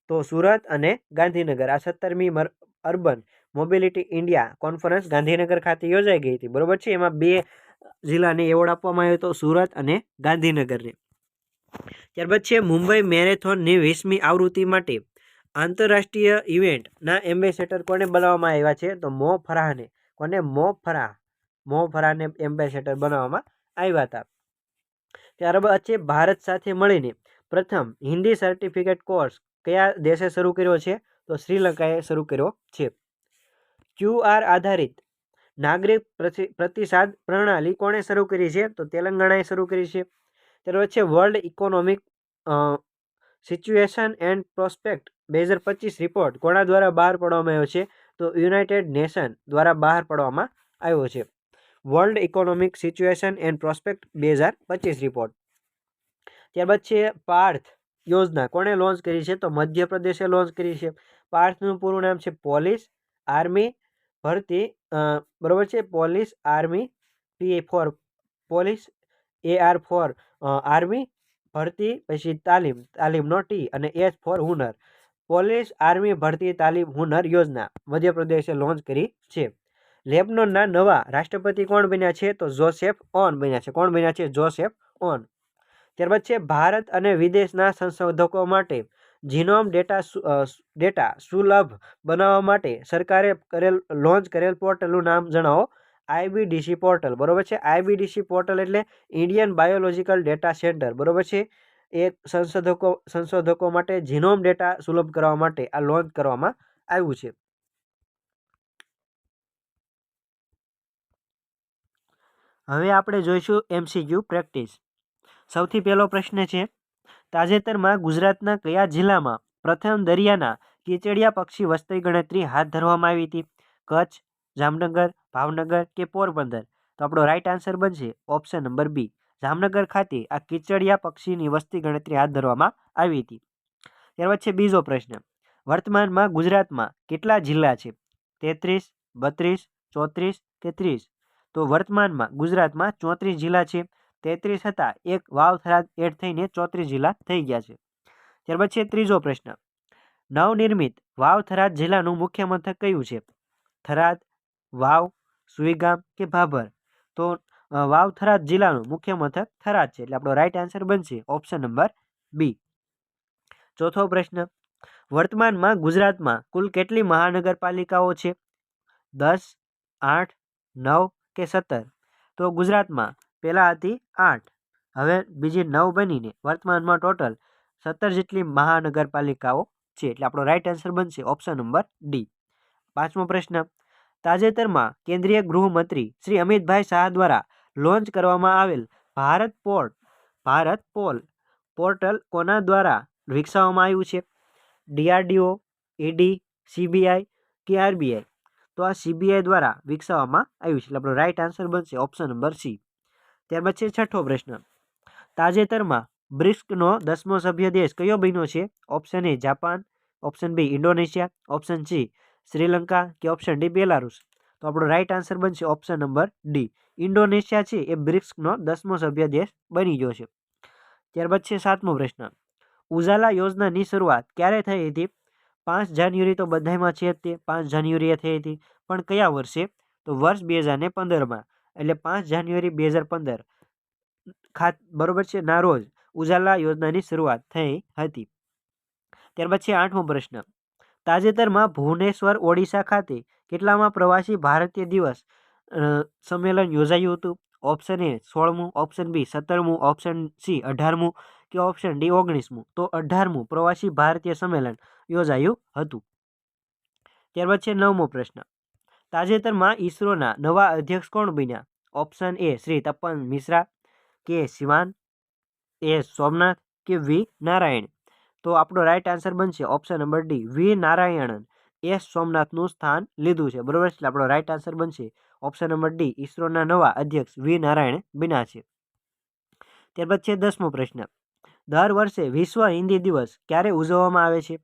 તો સુરત અને ગાંધીનગર. આ 17મી urban mobility India conference Gandhinagar ખાતે યોજાઈ ગઈ હતી. બરોબર છે. એમાં 2 જિલ્લાને એવોર્ડ આપવામાં આવ્યો હતો, સુરત અને ગાંધીનગરને. ત્યારબાદ છે મુંબઈ મેરેથોનની 20મી આવૃત્તિ માટે આંતરરાષ્ટ્રીય ઇવેન્ટના એમ્બેસેડર કોને બનાવવામાં આવ્યા છે? તો મો ફરાહને. કોને? મો ફરાહને એમ્બેસેડર બનાવવામાં આવ્યા હતા. ત્યારબાદ છે ભારત સાથે મળીને પ્રથમ હિન્દી સર્ટિફિકેટ કોર્સ કયા દેશે શરૂ કર્યો છે? તો શ્રીલંકાએ શરૂ કર્યો છે. QR આધારિત નાગરિક પ્રતિસાદ પ્રણાલી કોણે શરૂ કરી છે? તો તેલંગાણાએ શરૂ કરી છે. ત્યારબાદ છે world economic situation and prospect 2025 report કોના દ્વારા બહાર પાડવામાં આવ્યો છે? તો યુનાઇટેડ નેશન દ્વારા બહાર પાડવામાં આવ્યો છે. World economic situation and prospect 2025 report. ત્યારબાદ છે પાર્થ યોજના કોણે લોન્ચ કરી છે? તો મધ્યપ્રદેશે લોન્ચ કરી છે. પાર્થનું પૂરું નામ છે પોલીસ આર્મી ભરતી બરોબર છે. Police army PA4 police AR4 army ભરતી, પછી તાલીમનો T અને H ફોર હુનર. પોલીસ આર્મી ભરતી તાલીમ હુનર યોજના મધ્યપ્રદેશે લોન્ચ કરી છે. લેબનોનના નવા રાષ્ટ્રપતિ કોણ બન્યા છે? તો જોસેફ ઓન બન્યા છે. કોણ બન્યા છે? Joseph on. ત્યારબાદ છે ભારત અને વિદેશના સંશોધકો માટે જીનોમ ડેટા સુલભ બનાવવા માટે સરકારે લોન્ચ કરેલ પોર્ટલનું નામ જણાવો. IBDC portal. બરોબર છે. IBDC પોર્ટલ એટલે ઇન્ડિયન બાયોલોજિકલ ડેટા સેન્ટર. બરોબર છે. એ સંશોધકો માટે જીનોમ ડેટા સુલભ કરવા માટે આ લોન્ચ કરવામાં આવ્યું છે. હવે આપણે જોઈશું MCQ પ્રેક્ટિસ. સૌથી પહેલો પ્રશ્ન છે તાજેતરમાં ગુજરાતના કયા જિલ્લામાં પ્રથમ દરિયાના કીચડિયા પક્ષી વસ્તી ગણતરી હાથ ધરવામાં આવી હતી? કચ્છ, જામનગર, ભાવનગર કે પોરબંદર? તો આપણો રાઈટ આન્સર બનશે ઓપ્શન નંબર B. જામનગર ખાતે આ કીચડિયા પક્ષીની વસ્તી ગણતરી હાથ ધરવામાં આવી હતી. ત્યારબાદ છે બીજો પ્રશ્ન વર્તમાનમાં ગુજરાતમાં કેટલા જિલ્લા છે? 33, 32, 34 કે 30? તો વર્તમાનમાં ગુજરાતમાં 34 જિલ્લા છે. 33 હતા, એક વાવ થરાદ એડ થઈને 34 જિલ્લા થઈ ગયા છે. ત્યારબાદ છે ત્રીજો પ્રશ્ન, નવનિર્મિત વાવ થરાદ જિલ્લાનું મુખ્ય મથક કયું છે? થરાદ, વાવ, સુઈગામ કે ભાભર? તો વાવ થરાદ જિલ્લાનું મુખ્ય મથક થરાદ છે, એટલે આપણો રાઈટ આન્સર બનશે ઓપ્શન નંબર બી. ચોથો પ્રશ્ન, વર્તમાનમાં ગુજરાતમાં કુલ કેટલી મહાનગરપાલિકાઓ છે? 10, 8, 9 કે 17? તો ગુજરાતમાં પહેલાં હતી 8, હવે બીજી 9 બનીને વર્તમાનમાં ટોટલ 17 જેટલી મહાનગરપાલિકાઓ છે, એટલે આપણો રાઈટ આન્સર બનશે ઓપ્શન નંબર ડી. પાંચમો પ્રશ્ન, તાજેતરમાં કેન્દ્રીય ગૃહમંત્રી શ્રી અમિતભાઈ શાહ દ્વારા લોન્ચ કરવામાં આવેલ ભારત પોલ પોર્ટલ કોના દ્વારા વિકસાવવામાં આવ્યું છે? DRDO, ED, CBI કે RBI? તો આ CBI દ્વારા વિકસાવવામાં આવ્યું છે, એટલે આપણો રાઈટ આન્સર બનશે ઓપ્શન નંબર સી. ત્યારબાદ છે છઠ્ઠો પ્રશ્ન, તાજેતરમાં બ્રિક્સનો 10મો સભ્ય દેશ કયો બન્યો છે? ઓપ્શન એ Japan, option B Indonesia, option C Sri Lanka કે ઓપ્શન ડી બેલારુસ? તો આપણો રાઈટ આન્સર બનશે ઓપ્શન નંબર ડી. ઇન્ડોનેશિયા છે એ બ્રિક્સનો 10મો સભ્ય દેશ બની ગયો છે. ત્યારબાદ છે સાતમો પ્રશ્ન, ઉજાલા યોજનાની શરૂઆત ક્યારે થઈ હતી? 5 જાન્યુઆરી તો બધામાં છે તે 5 જાન્યુઆરીએ થઈ હતી, પણ કયા વર્ષે? તો વર્ષ 2015માં, એટલે 5 જાન્યુઆરી 2015 બરોબર છે ના રોજ ઉજાલા યોજનાની શરૂઆત થઈ હતી. ત્યારબાદ છે આઠમો પ્રશ્ન, તાજેતરમાં ભુવનેશ્વર ઓડિશા ખાતે કેટલામાં પ્રવાસી ભારતીય દિવસ સંમેલન યોજાયું હતું? ઓપ્શન એ 16મું, ઓપ્શન બી 17મું, ઓપ્શન સી 18મું કે ઓપ્શન ડી 19મું? તો 18મું પ્રવાસી ભારતીય સંમેલન યોજાયું હતું. ત્યારબાદ છે નવમો પ્રશ્ન, તાજેતરમાં ઈસરોના નવા અધ્યક્ષ કોણ બન્યા? ઓપ્શન એ શ્રી તપન મિશ્રા, કે શિવાન, એ સોમનાથ કે વી નારાયણ? તો આપણો રાઈટ આન્સર બનશે ઓપ્શન નંબર ડી, વી નારાયણન એસ સોમનાથનું સ્થાન લીધું છે, બરોબર? એટલે આપણો રાઈટ આન્સર બનશે ઓપ્શન નંબર ડી, ઈસરોના નવા અધ્યક્ષ વી નારાયણ બન્યા છે. ત્યારબાદ છે 10મો પ્રશ્ન, દર વર્ષે વિશ્વ હિન્દી દિવસ ક્યારે ઉજવવામાં આવે છે?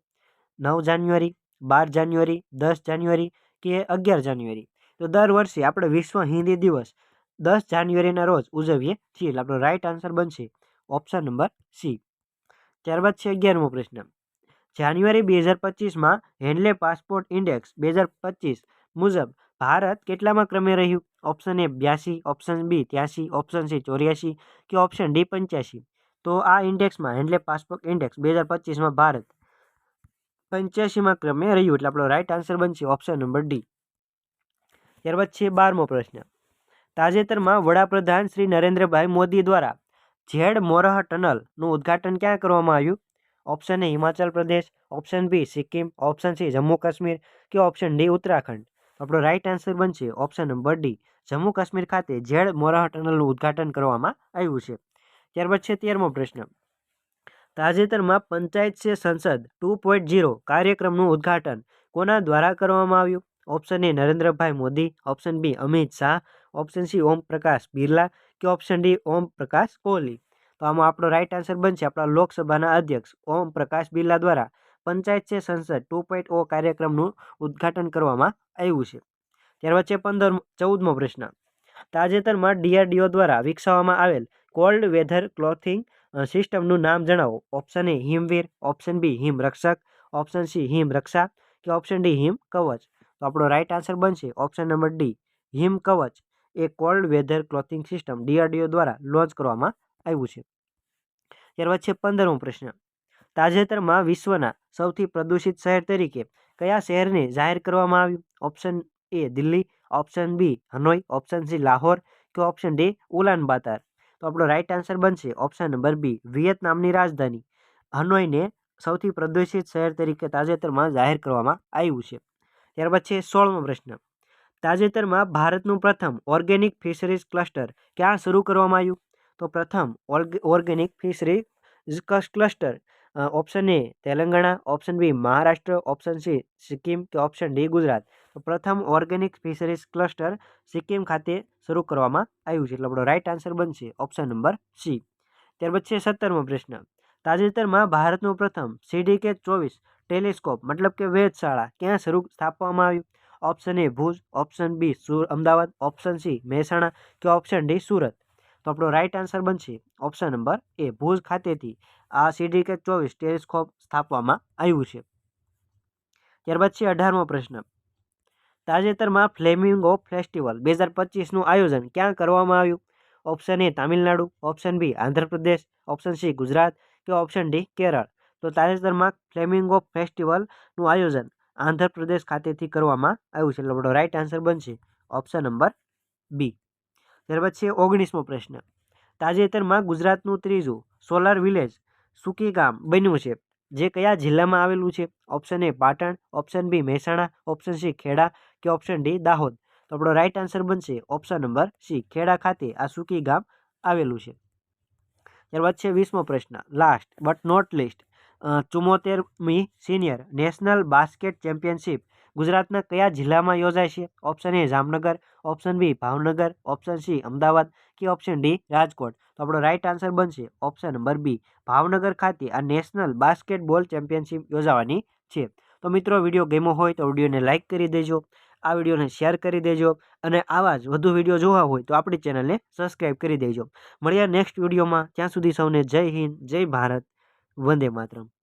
9 જાન્યુઆરી, 12 જાન્યુઆરી, 10 જાન્યુઆરી કે 11 જાન્યુઆરી? તો દર વર્ષે આપણે વિશ્વ હિન્દી દિવસ 10 જાન્યુઆરીના રોજ ઉજવીએ છીએ, એટલે આપણો રાઈટ આન્સર બનશે ઓપ્શન નંબર સી. ત્યારબાદ છે 11મો પ્રશ્ન, જાન્યુઆરી 2025માં હેન્ડલે પાસપોર્ટ ઇન્ડેક્સ 2025 મુજબ ભારત કેટલામાં ક્રમે રહ્યું? Option A 82, option B 83, option C 84 કે ઓપ્શન ડી 85? તો આ ઇન્ડેક્સમાં હેન્ડલે પાસપોર્ટ ઇન્ડેક્સ 2025માં ભારત 85માં ક્રમે રહ્યું, એટલે આપણો રાઈટ આન્સર બનશે ઓપ્શન નંબર ડી. ત્યારબાદ છે 12મો પ્રશ્ન, તાજેતરમાં વડાપ્રધાન શ્રી નરેન્દ્રભાઈ મોદી દ્વારા ઝેડ મોરહ ટનલનું ઉદ્ઘાટન ક્યાં કરવામાં આવ્યું? Option A Himachal Pradesh, option B Sikkim, option C Jammu Kashmir કે ઓપ્શન ડી ઉત્તરાખંડ? આપણો રાઈટ આન્સર બનશે option number D, Jammu Kashmir ખાતે ઝેડ મોરહ ટનલનું ઉદ્ઘાટન કરવામાં આવ્યું છે. ત્યારબાદ છે 13મો પ્રશ્ન, તાજેતરમાં પંચાયત સે સંસદ 2.0 કાર્યક્રમનું ઉદ્ઘાટન કોના દ્વારા કરવામાં આવ્યું? ઓપ્શન એ નરેન્દ્રભાઈ Modi, option B Amit Shah, option C Om Prakash Birla કે ઓપ્શન ડી ઓમ પ્રકાશ કોહલી? તો આમાં આપણો રાઈટ આન્સર બનશે આપણા લોકસભાના અધ્યક્ષ ઓમ પ્રકાશ બિરલા દ્વારા પંચાયત સે સંસદ 2.0 કાર્યક્રમનું ઉદ્ઘાટન કરવામાં આવ્યું છે. ત્યારબાદ છે 14મો પ્રશ્ન, તાજેતરમાં DRDO દ્વારા વિકસાવવામાં આવેલ કોલ્ડ વેધર ક્લોથિંગ સિસ્ટમનું નામ જણાવો. ઓપ્શન એ હિમવીર, ઓપ્શન બી હિમ રક્ષક, ઓપ્શન સી હિમ રક્ષા કે ઓપ્શન ડી હિમ કવચ? તો આપણો રાઈટ આન્સર બનશે option number D, Him Kavach એ cold weather clothing system DRDO દ્વારા લોન્ચ કરવામાં આવ્યું છે. ત્યારબાદ છે 15મો પ્રશ્ન, તાજેતરમાં વિશ્વના સૌથી પ્રદૂષિત શહેર તરીકે કયા શહેરને જાહેર કરવામાં આવ્યું? Option A Delhi, option B Hanoi, option C Lahore કે ઓપ્શન ડી ઉલાનબાતાર? તો આપણો રાઈટ આન્સર બનશે ઓપ્શન નંબર બી, વિયેતનામની રાજધાની હનોઈને સૌથી પ્રદૂષિત શહેર તરીકે તાજેતરમાં જાહેર કરવામાં આવ્યું છે. ત્યારબાદ છે 16મો પ્રશ્ન, તાજેતરમાં ભારતનું પ્રથમ ઓર્ગેનિક ફિશરીઝ ક્લસ્ટર ક્યાં શરૂ કરવામાં આવ્યું? તો પ્રથમ organic fisheries cluster option A Telangana, option B Maharashtra, option C Sikkim કે ઓપ્શન ડી ગુજરાત? તો પ્રથમ ઓર્ગેનિક ફિશરીઝ ક્લસ્ટર સિક્કિમ ખાતે શરૂ કરવામાં આવ્યું છે, એટલે આપણો રાઈટ આન્સર બનશે ઓપ્શન નંબર સી. ત્યારબાદ છે 17મો પ્રશ્ન, તાજેતરમાં ભારતનું પ્રથમ CDK-24 ટેલિસ્કોપ મતલબ કે વેધશાળા ક્યાં સ્થાપવામાં આવ્યું? Option A Bhuj, option B Ahmedabad, option C Mehsana કે ઓપ્શન ડી સુરત? તો તો આપણો રાઈટ આન્સર બનશે ઓપ્શન નંબર એ, ભુજ ખાતેથી આ CDK-24 ટેલિસ્કોપ સ્થાપવામાં આવ્યું છે. ત્યારબાદ છે 18મો પ્રશ્ન. તાજેતરમાં ફ્લેમિંગો ફેસ્ટિવલ 2025નું આયોજન ક્યાં કરવામાં આવ્યું? ઓપ્શન એ Tamil Nadu, option B Andhra Pradesh, option C Gujarat કે ઓપ્શન ડી કેરળ. તો તાજેતરમાં ફ્લેમિંગો ફેસ્ટિવલનું આયોજન આંધ્રપ્રદેશ ખાતેથી કરવામાં આવ્યું છે. એટલે આપણો રાઈટ આન્સર બનશે ઓપ્શન નંબર બી. ત્યારબાદ છે 19મો પ્રશ્ન. તાજેતરમાં ગુજરાતનું ત્રીજું સોલાર વિલેજ સુકી ગામ બન્યું છે, જે કયા જિલ્લામાં આવેલું છે? Option A Patan, option B Mehsana, option C Kheda કે ઓપ્શન ડી દાહોદ. તો આપણો રાઈટ આન્સર બનશે ઓપ્શન નંબર સી, ખેડા ખાતે આ સુકી ગામ આવેલું છે. ત્યારબાદ છે 20મો પ્રશ્ન, લાસ્ટ બટ નોટ લીસ્ટ. 74મી સિનિયર નેશનલ બાસ્કેટ ચેમ્પિયનશિપ ગુજરાતના કયા જિલ્લામાં યોજાય છે? Option A Jamnagar, option B Bhavnagar, option C Ahmedabad કે ઓપ્શન ડી રાજકોટ. તો આપણો રાઈટ આન્સર બનશે ઓપ્શન નંબર બી, ભાવનગર ખાતે આ નેશનલ બાસ્કેટબોલ ચેમ્પિયનશિપ યોજાવાની છે. તો મિત્રો, વિડીયો ગમ્યો હોય તો વિડીયોને લાઇક કરી દેજો, આ વિડીયોને શેર કરી દેજો, અને આવા જ વધુ વિડીયો જોવા હોય તો આપણી ચેનલને સબસ્ક્રાઈબ કરી દેજો. મળ્યા નેક્સ્ટ વિડીયોમાં. ત્યાં સુધી સૌને જય હિન્દ, જય ભારત, વંદે માતરમ.